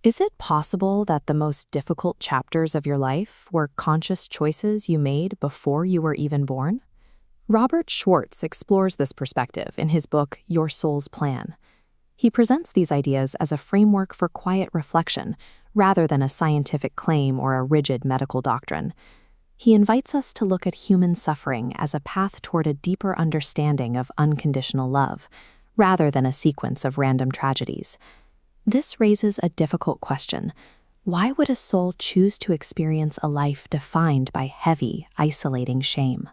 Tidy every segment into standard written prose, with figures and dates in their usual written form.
Is it possible that the most difficult chapters of your life were conscious choices you made before you were even born? Robert Schwartz explores this perspective in his book, Your Soul's Plan. He presents these ideas as a framework for quiet reflection, rather than a scientific claim or a rigid medical doctrine. He invites us to look at human suffering as a path toward a deeper understanding of unconditional love, rather than a sequence of random tragedies. This raises a difficult question. Why would a soul choose to experience a life defined by heavy, isolating shame?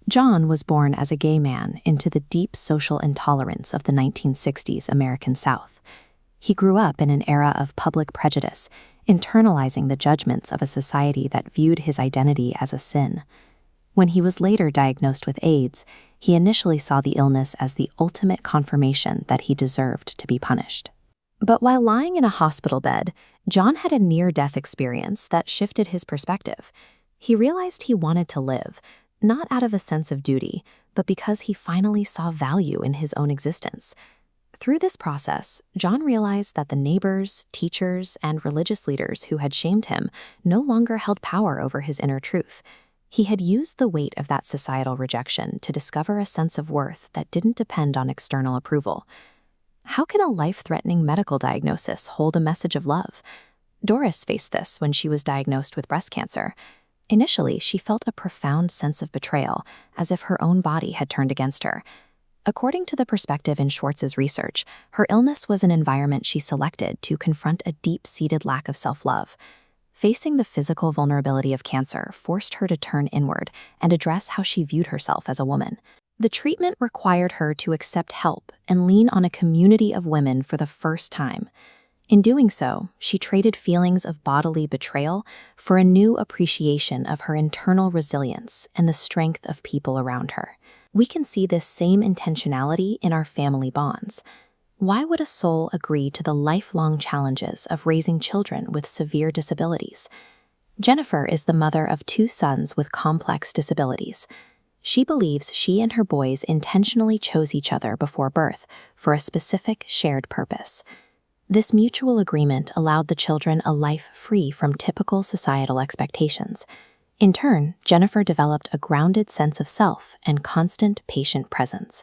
John was born as a gay man into the deep social intolerance of the 1960s American South. He grew up in an era of public prejudice, internalizing the judgments of a society that viewed his identity as a sin. When he was later diagnosed with AIDS, he initially saw the illness as the ultimate confirmation that he deserved to be punished. But while lying in a hospital bed, John had a near-death experience that shifted his perspective. He realized he wanted to live, not out of a sense of duty, but because he finally saw value in his own existence. Through this process, John realized that the neighbors, teachers, and religious leaders who had shamed him no longer held power over his inner truth. He had used the weight of that societal rejection to discover a sense of worth that didn't depend on external approval. How can a life-threatening medical diagnosis hold a message of love? Doris faced this when she was diagnosed with breast cancer. Initially, she felt a profound sense of betrayal, as if her own body had turned against her. According to the perspective in Schwartz's research, her illness was an environment she selected to confront a deep-seated lack of self-love. Facing the physical vulnerability of cancer forced her to turn inward and address how she viewed herself as a woman. The treatment required her to accept help and lean on a community of women for the first time. In doing so, she traded feelings of bodily betrayal for a new appreciation of her internal resilience and the strength of people around her. We can see this same intentionality in our family bonds. Why would a soul agree to the lifelong challenges of raising children with severe disabilities? Jennifer is the mother of 2 sons with complex disabilities. She believes she and her boys intentionally chose each other before birth for a specific shared purpose. This mutual agreement allowed the children a life free from typical societal expectations. In turn, Jennifer developed a grounded sense of self and constant patient presence.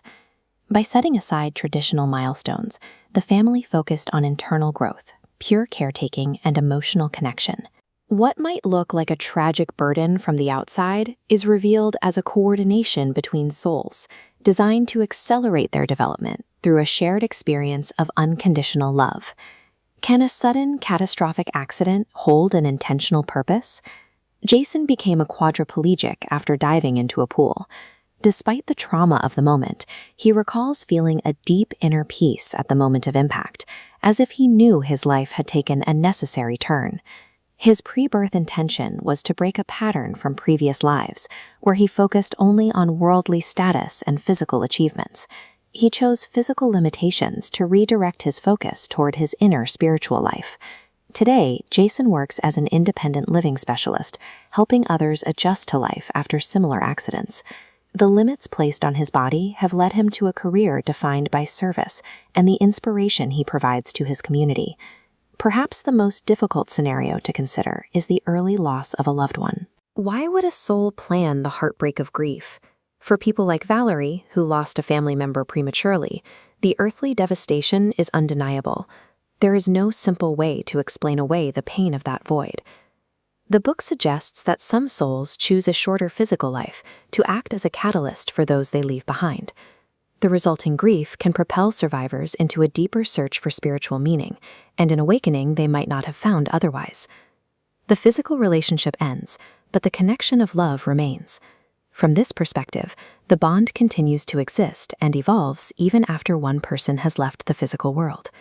By setting aside traditional milestones, the family focused on internal growth, pure caretaking, and emotional connection. What might look like a tragic burden from the outside is revealed as a coordination between souls, designed to accelerate their development through a shared experience of unconditional love. Can a sudden, catastrophic accident hold an intentional purpose? Jason became a quadriplegic after diving into a pool. Despite the trauma of the moment, he recalls feeling a deep inner peace at the moment of impact, as if he knew his life had taken a necessary turn. His pre-birth intention was to break a pattern from previous lives, where he focused only on worldly status and physical achievements. He chose physical limitations to redirect his focus toward his inner spiritual life. Today, Jason works as an independent living specialist, helping others adjust to life after similar accidents. The limits placed on his body have led him to a career defined by service and the inspiration he provides to his community. Perhaps the most difficult scenario to consider is the early loss of a loved one. Why would a soul plan the heartbreak of grief? For people like Valerie, who lost a family member prematurely, the earthly devastation is undeniable. There is no simple way to explain away the pain of that void. The book suggests that some souls choose a shorter physical life to act as a catalyst for those they leave behind. The resulting grief can propel survivors into a deeper search for spiritual meaning, and an awakening they might not have found otherwise. The physical relationship ends, but the connection of love remains. From this perspective, the bond continues to exist and evolves even after one person has left the physical world.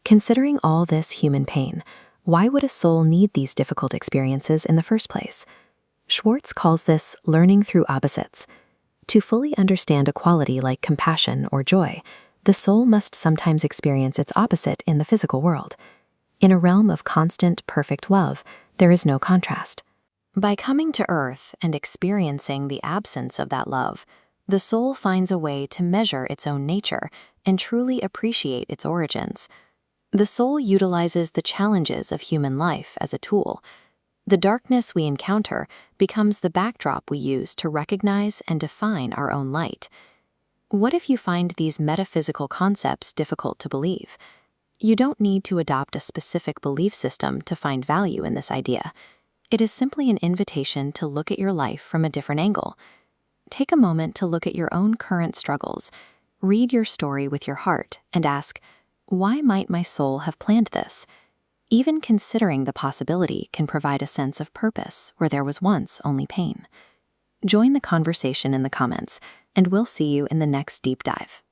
Considering all this human pain, why would a soul need these difficult experiences in the first place? Schwartz calls this learning through opposites. To fully understand a quality like compassion or joy, the soul must sometimes experience its opposite in the physical world. In a realm of constant, perfect love, there is no contrast. By coming to Earth and experiencing the absence of that love, the soul finds a way to measure its own nature and truly appreciate its origins. The soul utilizes the challenges of human life as a tool. The darkness we encounter becomes the backdrop we use to recognize and define our own light. What if you find these metaphysical concepts difficult to believe? You don't need to adopt a specific belief system to find value in this idea. It is simply an invitation to look at your life from a different angle. Take a moment to look at your own current struggles. Read your story with your heart and ask, why might my soul have planned this? Even considering the possibility can provide a sense of purpose where there was once only pain. Join the conversation in the comments, and we'll see you in the next deep dive.